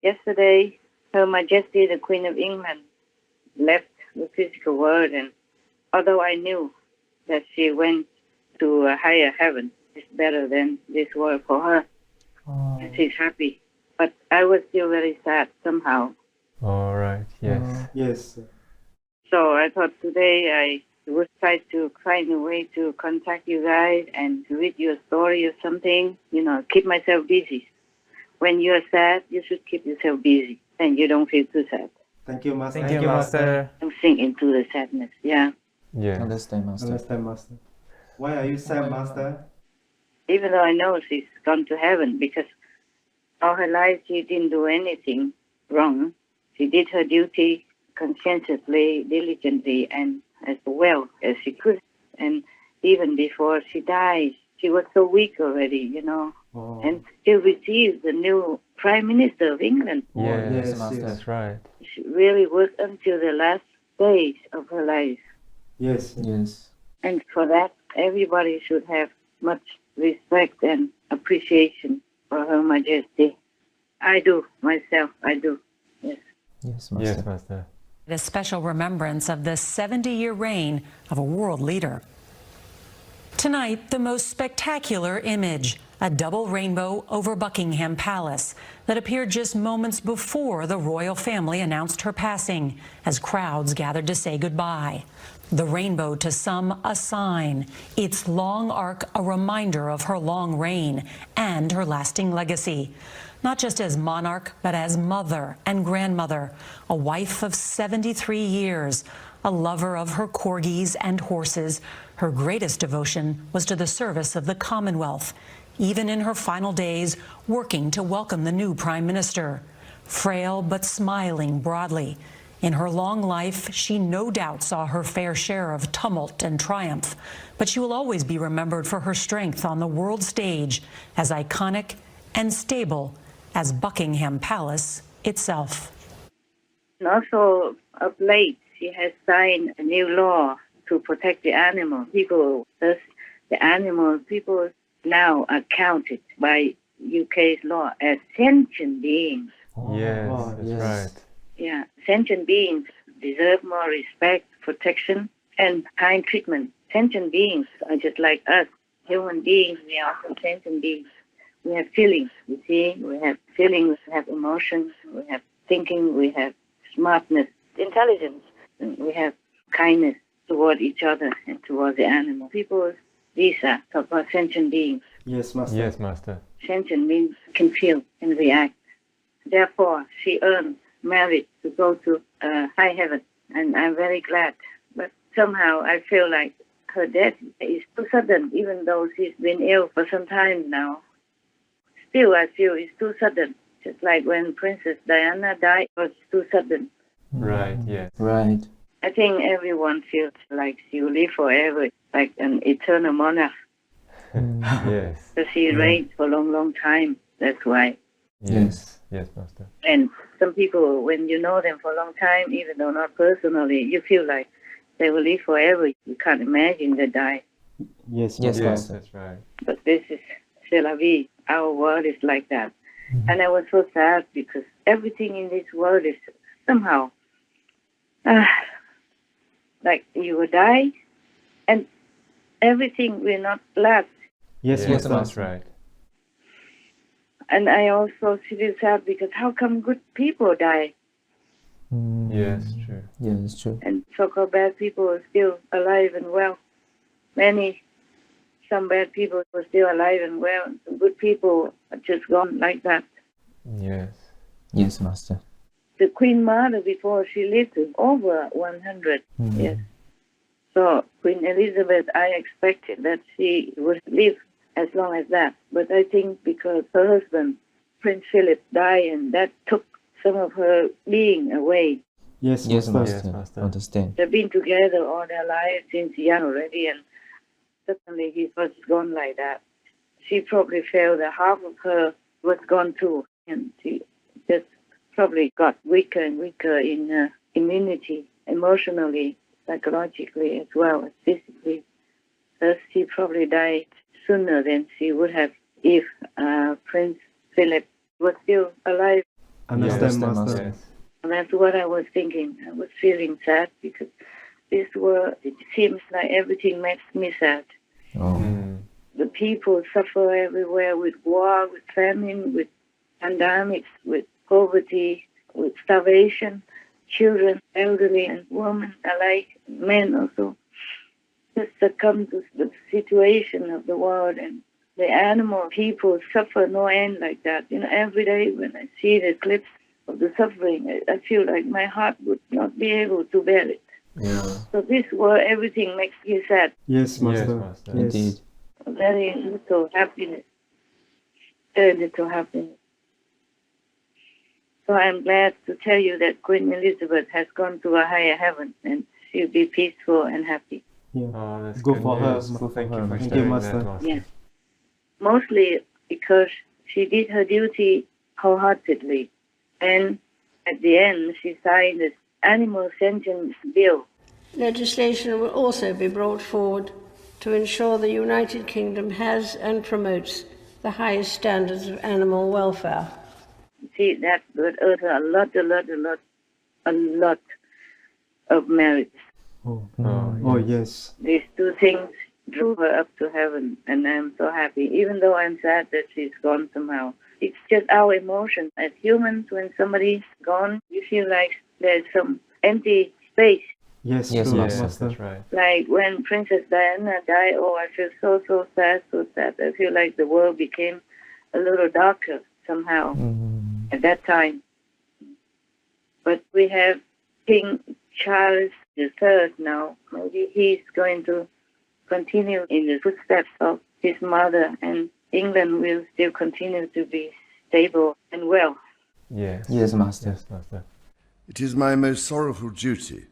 Yesterday, Her Majesty the Queen of England left the physical world, and although I knew that she went to a higher heaven, it's better than this world for her, and she's happy. But I was still very sad somehow. All right. Yes. Yes. So I thought today I would try to find a way to contact you guys and to read your story or something, keep myself busy. When you're sad, you should keep yourself busy and you don't feel too sad. Thank you, Master. Thank you, Master. Don't sink into the sadness, yeah. Yeah. Understand, Master. Understand, Master. Why are you sad, Master? Even though I know she's gone to heaven, because all her life she didn't do anything wrong. She did her duty conscientiously, diligently, and as well as she could. And even before she died, she was so weak already, Oh. and still received the new Prime Minister of England. Yes, yes, Master. that's right. She really worked until the last days of her life. Yes. Yes. And for that, everybody should have much respect and appreciation for Her Majesty. I do, myself, I do. Yes. Yes, Master. Yes, Master. A special remembrance of the 70-year reign of a world leader. Tonight, the most spectacular image, a double rainbow over Buckingham Palace that appeared just moments before the royal family announced her passing as crowds gathered to say goodbye. The rainbow, to some, a sign, its long arc a reminder of her long reign and her lasting legacy. Not just as monarch, but as mother and grandmother, a wife of 73 years, a lover of her corgis and horses. Her greatest devotion was to the service of the Commonwealth, even in her final days, working to welcome the new Prime Minister. Frail but smiling broadly. In her long life, she no doubt saw her fair share of tumult and triumph, but she will always be remembered for her strength on the world stage, as iconic and stable as Buckingham Palace itself. And also, of late, she has signed a new law to protect the animal. People, thus the animal people now are counted by UK's law as sentient beings. Yes, wow, that's yes. right. Yeah, sentient beings deserve more respect, protection, and kind treatment. Sentient beings are just like us. Human beings, we are also sentient beings. We have feelings, you see. We have feelings, we have emotions, we have thinking, we have smartness, intelligence, and we have kindness toward each other and toward the animal. People, these are so-called sentient beings. Yes, Master. Yes, Master. Sentient beings can feel and react. Therefore, she earned merit to go to high heaven, and I'm very glad. But somehow I feel like her death is too sudden, even though she's been ill for some time now. Still, I feel it's too sudden. Just like when Princess Diana died, it was too sudden. Right, yes. Right. I think everyone feels like she will live forever, like an eternal monarch. Yes. Because she reigned for a long, long time. That's why. Yes. Yes, Master. And some people, when you know them for a long time, even though not personally, you feel like they will live forever. You can't imagine they die. Yes, Yes, Master. Yes, Master. that's right. But this is c'est la vie. Our world is like that. And I was so sad because everything in this world is somehow like you will die and everything will not last. Yes, Yes, Master. that's right. And I also feel sad because how come good people die Yes, true. Yeah, it's true. and so-called bad people are still alive and well? Some bad people are still alive and well. Some good people are just gone like that. Yes. Yes, Master. The Queen Mother, before she lived, was over 100 years. So Queen Elizabeth, I expected that she would live as long as that. But I think because her husband, Prince Philip, died, and that took some of her being away. Yes, Yes, Master. Master. Yes, Master. Understand. They've been together all their lives since young already, and suddenly he was gone like that. She probably felt that half of her was gone too, and she just probably got weaker and weaker in immunity, emotionally, psychologically, as well as physically. Thus, she probably died sooner than she would have if Prince Philip was still alive. Understand, Master. Yes. And that's what I was thinking. I was feeling sad because this world, it seems like everything makes me sad. Oh. The people suffer everywhere with war, with famine, with pandemics, with poverty, with starvation. Children, elderly and women alike, men also, just succumb to the situation of the world, and the animal people suffer no end like that. Every day when I see the clips of the suffering, I feel like my heart would not be able to bear it. Yeah. So this world, everything makes me sad. Yes, Master. Yes, Master. Yes. Indeed. Very little happiness. Very little happiness. So I'm glad to tell you that Queen Elizabeth has gone to a higher heaven and she'll be peaceful and happy. Yeah. Oh, that's Go good for her. news. Well, thank you for Thank you, sharing Master. that, Master. Yes. Mostly because she did her duty wholeheartedly. And at the end, she signed this animal sentence bill. Legislation will also be brought forward to ensure the United Kingdom has and promotes the highest standards of animal welfare. See, that would earn her a lot of merit. Oh, yes. These two things drew her up to heaven, and I'm so happy, even though I'm sad that she's gone somehow. It's just our emotion. As humans, when somebody's gone, you feel like there's some empty space. Yes, Yes, true, Yes, Master. that's right. Like when Princess Diana died, I feel so sad. I feel like the world became a little darker somehow at that time. But we have King Charles III now. Maybe he's going to continue in the footsteps of his mother, and England will still continue to be stable and well. Yes. Yes, Master. Yes, Master. It is my most sorrowful duty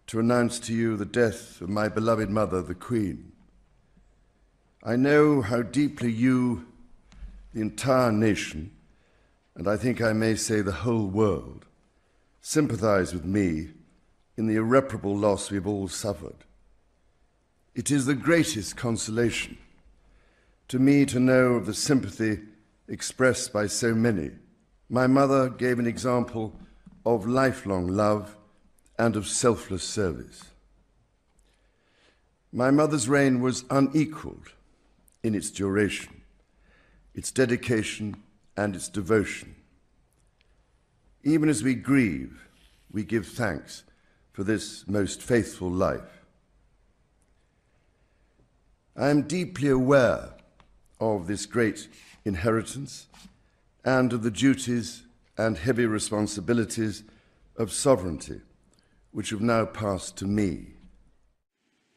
to announce to you the death of my beloved mother, the Queen. I know how deeply you, the entire nation, and I think I may say the whole world, sympathize with me in the irreparable loss we've all suffered. It is the greatest consolation to me to know of the sympathy expressed by so many. My mother gave an example of lifelong love and of selfless service. My mother's reign was unequaled in its duration, its dedication, and its devotion. Even as we grieve, we give thanks for this most faithful life. I am deeply aware of this great inheritance and of the duties and heavy responsibilities of sovereignty, which have now passed to me.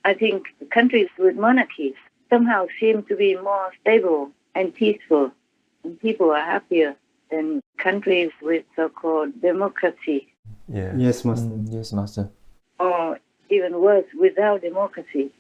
I think countries with monarchies somehow seem to be more stable and peaceful, and people are happier than countries with so-called democracy, Yes. Yes, Master. Yes, Master. or even worse, without democracy.